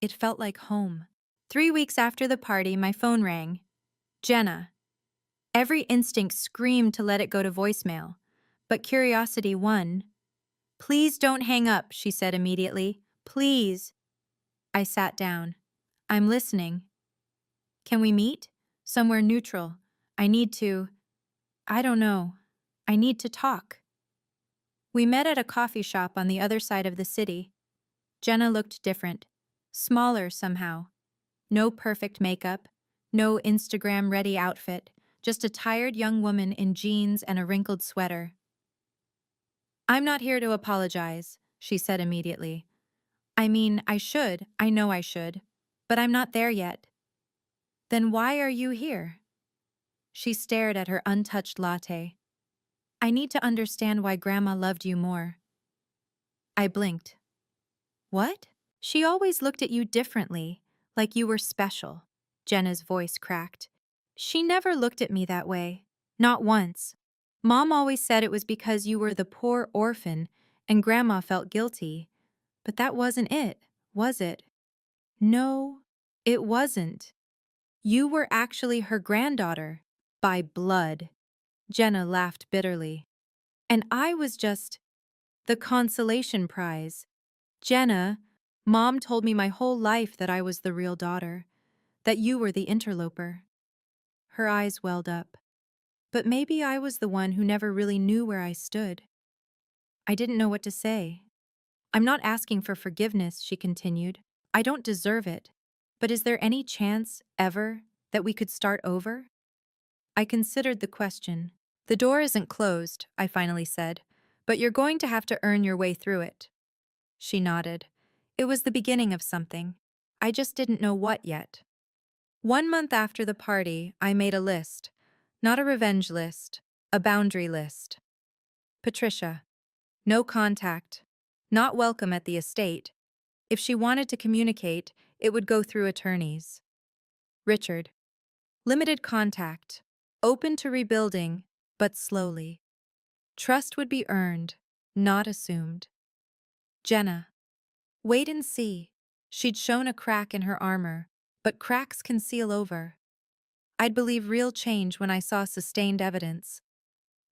It felt like home. 3 weeks after the party, my phone rang. Jenna. Every instinct screamed to let it go to voicemail, but curiosity won. "Please don't hang up," she said immediately. "Please." I sat down. "I'm listening." "Can we meet? Somewhere neutral. I need to. I don't know. I need to talk." We met at a coffee shop on the other side of the city. Jenna looked different. Smaller somehow. No perfect makeup. No Instagram-ready outfit. Just a tired young woman in jeans and a wrinkled sweater. "I'm not here to apologize," she said immediately. "I mean, I know I should. But I'm not there yet." "Then why are you here?" She stared at her untouched latte. "I need to understand why Grandma loved you more." I blinked. "What?" "She always looked at you differently, like you were special." Jenna's voice cracked. "She never looked at me that way. Not once. Mom always said it was because you were the poor orphan and Grandma felt guilty. But that wasn't it, was it?" "No, it wasn't. You were actually her granddaughter. By blood." Jenna laughed bitterly. "And I was just the consolation prize. Jenna, Mom told me my whole life that I was the real daughter, that you were the interloper." Her eyes welled up. "But maybe I was the one who never really knew where I stood." I didn't know what to say. "I'm not asking for forgiveness," she continued. "I don't deserve it. But is there any chance, ever, that we could start over?" I considered the question. "The door isn't closed," I finally said, "but you're going to have to earn your way through it." She nodded. It was the beginning of something. I just didn't know what yet. 1 month after the party, I made a list. Not a revenge list, a boundary list. Patricia. No contact. Not welcome at the estate. If she wanted to communicate, it would go through attorneys. Richard. Limited contact. Open to rebuilding, but slowly. Trust would be earned, not assumed. Jenna. Wait and see. She'd shown a crack in her armor, but cracks can seal over. I'd believe real change when I saw sustained evidence.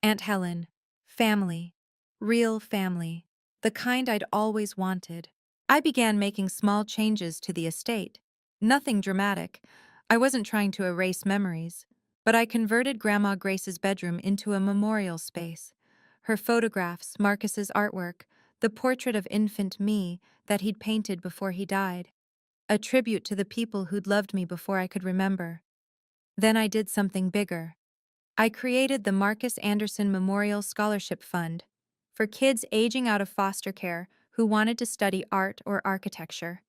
Aunt Helen. Family. Real family. The kind I'd always wanted. I began making small changes to the estate. Nothing dramatic. I wasn't trying to erase memories. But I converted Grandma Grace's bedroom into a memorial space. Her photographs, Marcus's artwork, the portrait of infant me that he'd painted before he died. A tribute to the people who'd loved me before I could remember. Then I did something bigger. I created the Marcus Anderson Memorial Scholarship Fund for kids aging out of foster care who wanted to study art or architecture.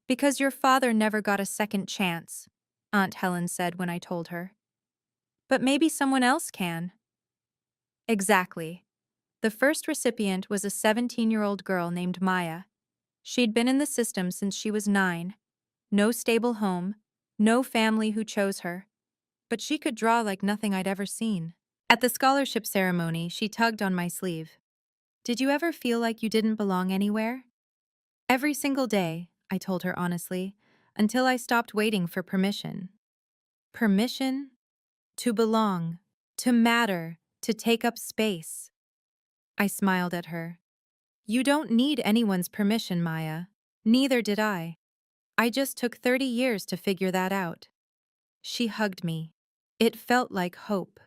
"Because your father never got a second chance," Aunt Helen said when I told her. "But maybe someone else can." Exactly. The first recipient was a 17-year-old girl named Myra. She'd been in the system since she was 9. No stable home, no family who chose her. But she could draw like nothing I'd ever seen. At the scholarship ceremony, she tugged on my sleeve. "Did you ever feel like you didn't belong anywhere?" "Every single day," I told her honestly, until I stopped waiting for permission. Permission? To belong, to matter, to take up space. I smiled at her. "You don't need anyone's permission, Maya. Neither did I. I just took 30 years to figure that out." She hugged me. It felt like hope.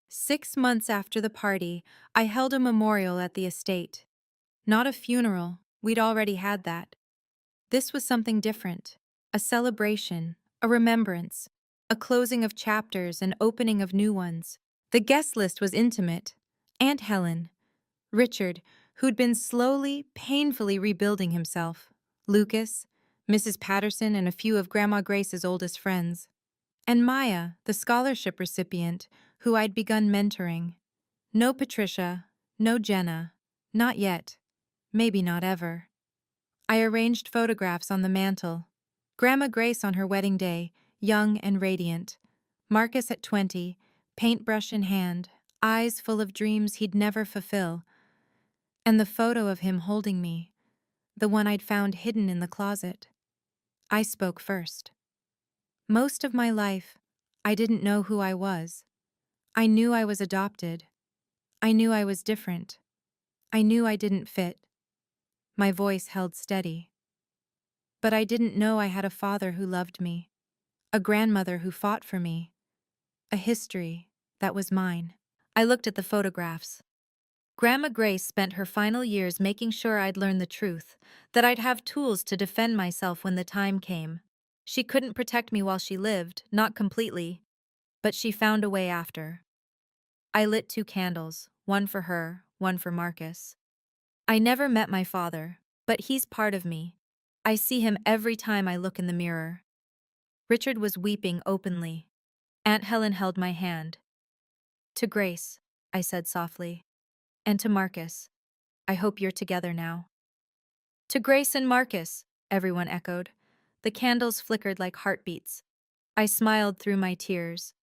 6 months after the party, I held a memorial at the estate. Not a funeral, we'd already had that. This was something different. A celebration, a remembrance, a closing of chapters and opening of new ones. The guest list was intimate. Aunt Helen, Richard, who'd been slowly, painfully rebuilding himself, Lucas, Mrs. Patterson, and a few of Grandma Grace's oldest friends. And Maya, the scholarship recipient, who I'd begun mentoring. No Patricia, no Jenna, not yet, maybe not ever. I arranged photographs on the mantel. Grandma Grace on her wedding day, young and radiant. Marcus at 20, paintbrush in hand, eyes full of dreams he'd never fulfill. And the photo of him holding me, the one I'd found hidden in the closet. I spoke first. Most of my life, I didn't know who I was. I knew I was adopted. I knew I was different. I knew I didn't fit. My voice held steady. But I didn't know I had a father who loved me, a grandmother who fought for me, a history that was mine. I looked at the photographs. Grandma Grace spent her final years making sure I'd learn the truth, that I'd have tools to defend myself when the time came. She couldn't protect me while she lived, not completely, but she found a way after. I lit 2 candles, one for her, one for Marcus. I never met my father, but he's part of me. I see him every time I look in the mirror. Richard was weeping openly. Aunt Helen held my hand. To Grace, I said softly. And to Marcus, I hope you're together now. To Grace and Marcus, everyone echoed. The candles flickered like heartbeats. I smiled through my tears.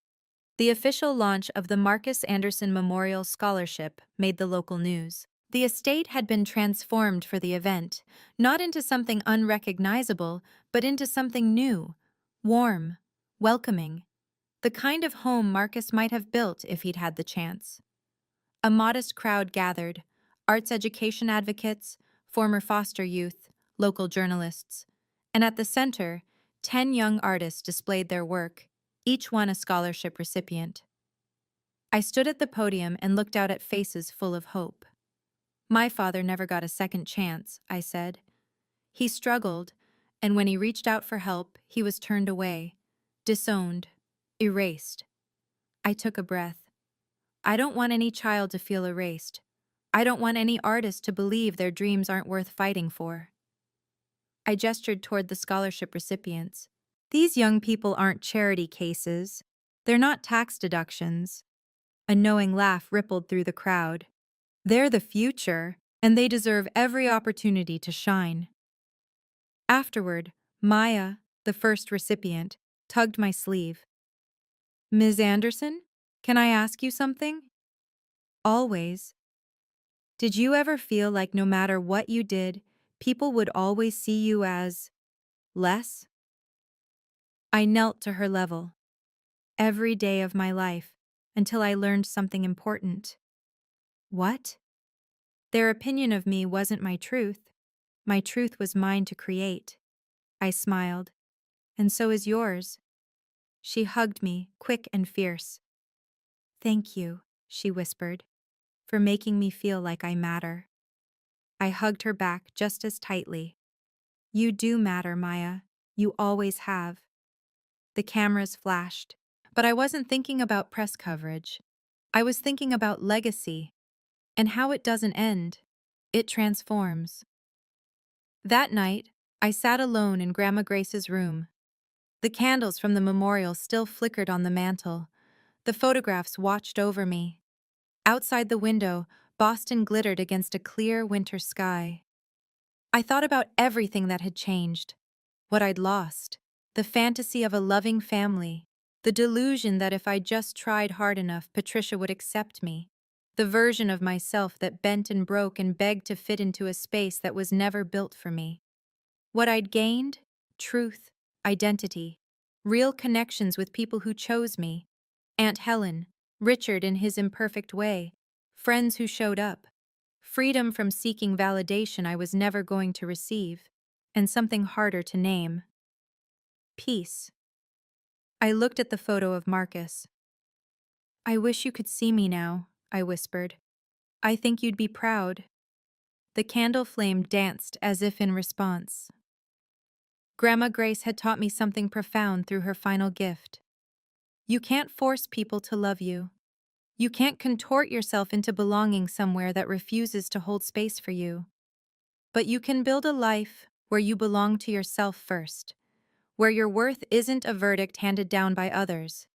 The official launch of the Marcus Anderson Memorial Scholarship made the local news. The estate had been transformed for the event, not into something unrecognizable, but into something new, warm, welcoming, the kind of home Marcus might have built if he'd had the chance. A modest crowd gathered, arts education advocates, former foster youth, local journalists, and at the center, 10 young artists displayed their work, each one a scholarship recipient. I stood at the podium and looked out at faces full of hope. My father never got a second chance, I said. He struggled, and when he reached out for help, he was turned away, disowned, erased. I took a breath. I don't want any child to feel erased. I don't want any artist to believe their dreams aren't worth fighting for. I gestured toward the scholarship recipients. These young people aren't charity cases. They're not tax deductions. A knowing laugh rippled through the crowd. They're the future, and they deserve every opportunity to shine. Afterward, Maya, the first recipient, tugged my sleeve. Ms. Anderson, can I ask you something? Always. Did you ever feel like no matter what you did, people would always see you as less? I knelt to her level, every day of my life, until I learned something important. What? Their opinion of me wasn't my truth. My truth was mine to create. I smiled. And so is yours. She hugged me, quick and fierce. Thank you, she whispered, for making me feel like I matter. I hugged her back just as tightly. You do matter, Maya. You always have. The cameras flashed, but I wasn't thinking about press coverage. I was thinking about legacy and how it doesn't end. It transforms. That night, I sat alone in Grandma Grace's room. The candles from the memorial still flickered on the mantel. The photographs watched over me. Outside the window, Boston glittered against a clear winter sky. I thought about everything that had changed, what I'd lost, the fantasy of a loving family, the delusion that if I just tried hard enough, Patricia would accept me, the version of myself that bent and broke and begged to fit into a space that was never built for me. What I'd gained? Truth, identity, real connections with people who chose me. Aunt Helen, Richard in his imperfect way, friends who showed up, freedom from seeking validation I was never going to receive, and something harder to name. Peace. I looked at the photo of Marcus. I wish you could see me now, I whispered. I think you'd be proud. The candle flame danced as if in response. Grandma Grace had taught me something profound through her final gift. You can't force people to love you. You can't contort yourself into belonging somewhere that refuses to hold space for you. But you can build a life where you belong to yourself first, where your worth isn't a verdict handed down by others.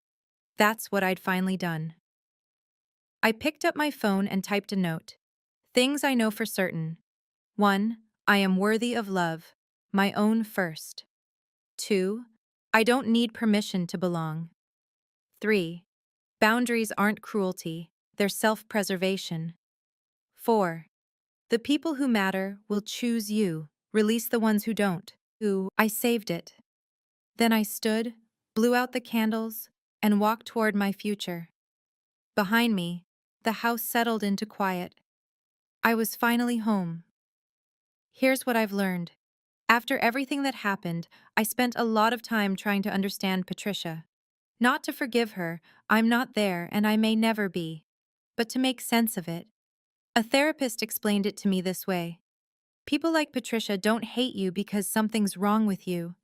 That's what I'd finally done. I picked up my phone and typed a note. Things I know for certain. 1. I am worthy of love, my own first. 2. I don't need permission to belong. 3. Boundaries aren't cruelty, they're self-preservation. 4. The people who matter will choose you, release the ones who don't. I saved it. Then I stood, blew out the candles, and walked toward my future. Behind me, the house settled into quiet. I was finally home. Here's what I've learned. After everything that happened, I spent a lot of time trying to understand Patricia. Not to forgive her, I'm not there and I may never be, but to make sense of it. A therapist explained it to me this way. People like Patricia don't hate you because something's wrong with you.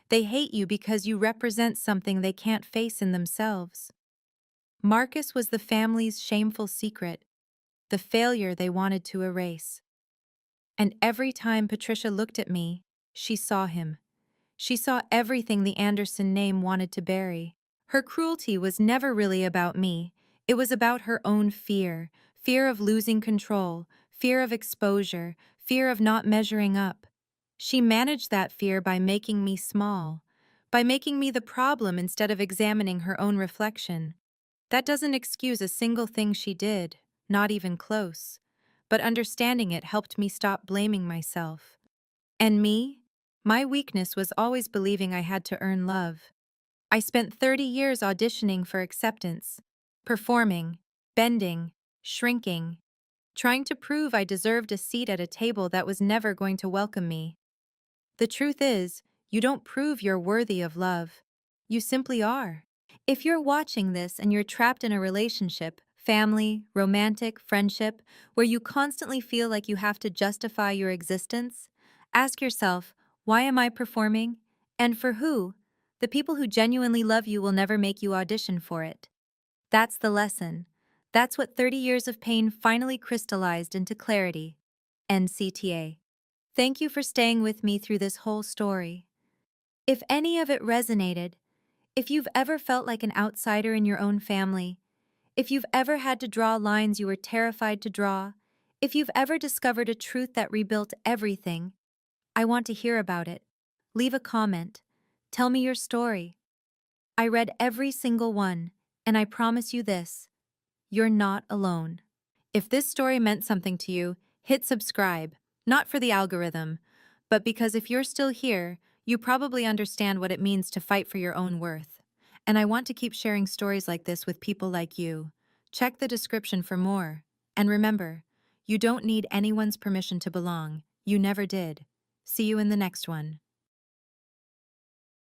They hate you because you represent something they can't face in themselves. Marcus was the family's shameful secret, the failure they wanted to erase. And every time Patricia looked at me, she saw him. She saw everything the Anderson name wanted to bury. Her cruelty was never really about me. It was about her own fear, fear of losing control, fear of exposure, fear of not measuring up. She managed that fear by making me small, by making me the problem instead of examining her own reflection. That doesn't excuse a single thing she did, not even close. But understanding it helped me stop blaming myself. And me? My weakness was always believing I had to earn love. I spent 30 years auditioning for acceptance, performing, bending, shrinking, trying to prove I deserved a seat at a table that was never going to welcome me. The truth is, you don't prove you're worthy of love. You simply are. If you're watching this and you're trapped in a relationship, family, romantic, friendship, where you constantly feel like you have to justify your existence, ask yourself, why am I performing? And for who? The people who genuinely love you will never make you audition for it. That's the lesson. That's what 30 years of pain finally crystallized into clarity. NCTA. Thank you for staying with me through this whole story. If any of it resonated, if you've ever felt like an outsider in your own family, if you've ever had to draw lines you were terrified to draw, if you've ever discovered a truth that rebuilt everything, I want to hear about it. Leave a comment. Tell me your story. I read every single one, and I promise you this, you're not alone. If this story meant something to you, hit subscribe, not for the algorithm, but because if you're still here, you probably understand what it means to fight for your own worth. And I want to keep sharing stories like this with people like you. Check the description for more. And remember, you don't need anyone's permission to belong. You never did. See you in the next one.